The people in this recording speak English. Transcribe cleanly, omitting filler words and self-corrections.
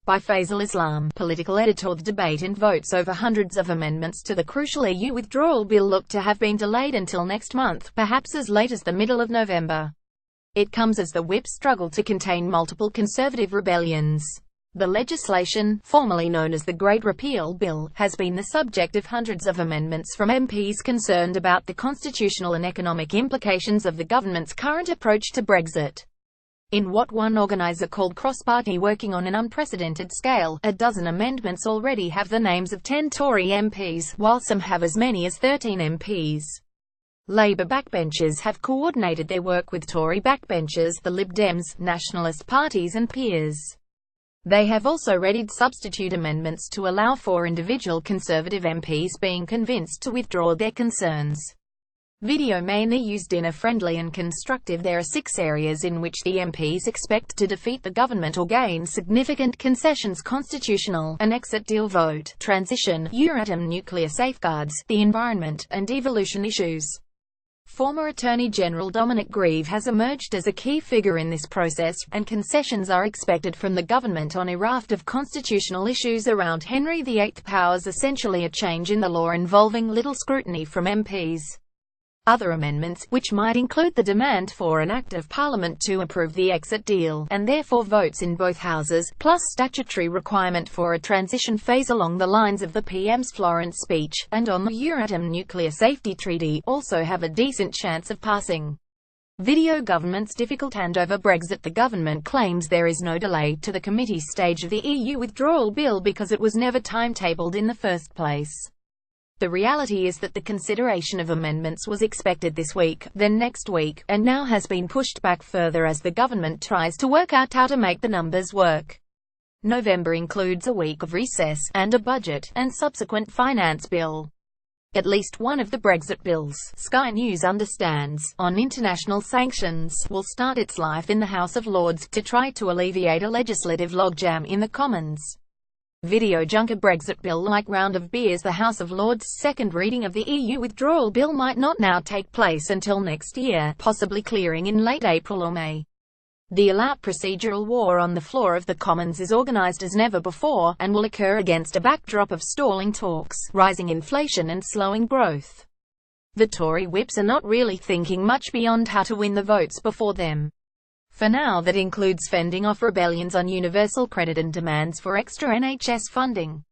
By Faisal Islam, political editor. The debate and votes over hundreds of amendments to the crucial EU withdrawal bill look to have been delayed until next month, perhaps as late as the middle of November. It comes as the whip struggle to contain multiple Conservative rebellions. The legislation, formerly known as the Great Repeal Bill, has been the subject of hundreds of amendments from MPs concerned about the constitutional and economic implications of the government's current approach to Brexit. In what one organiser called cross-party working on an unprecedented scale, a dozen amendments already have the names of 10 Tory MPs, while some have as many as 13 MPs. Labour backbenchers have coordinated their work with Tory backbenchers, the Lib Dems, nationalist parties and peers. They have also readied substitute amendments to allow for individual Conservative MPs being convinced to withdraw their concerns. Video mainly used in a friendly and constructive. There are 6 areas in which the MPs expect to defeat the government or gain significant concessions: constitutional, an exit deal vote, transition, Euratom nuclear safeguards, the environment, and devolution issues. Former Attorney General Dominic Grieve has emerged as a key figure in this process, and concessions are expected from the government on a raft of constitutional issues around Henry VIII powers, essentially a change in the law involving little scrutiny from MPs. Other amendments, which might include the demand for an Act of Parliament to approve the exit deal, and therefore votes in both houses, plus statutory requirement for a transition phase along the lines of the PM's Florence speech, and on the Euratom nuclear safety treaty, also have a decent chance of passing. Video government's difficult handover. Brexit. The government claims there is no delay to the committee stage of the EU withdrawal bill because it was never timetabled in the first place. The reality is that the consideration of amendments was expected this week, then next week, and now has been pushed back further as the government tries to work out how to make the numbers work. November includes a week of recess, and a budget, and subsequent finance bill. At least one of the Brexit bills, Sky News understands, on international sanctions, will start its life in the House of Lords, to try to alleviate a legislative logjam in the Commons. Video junker. Brexit bill. Like round of beers, the House of Lords' second reading of the EU withdrawal bill might not now take place until next year, possibly clearing in late April or May. The all-out procedural war on the floor of the Commons is organised as never before, and will occur against a backdrop of stalling talks, rising inflation and slowing growth. The Tory whips are not really thinking much beyond how to win the votes before them. For now that includes fending off rebellions on universal credit and demands for extra NHS funding.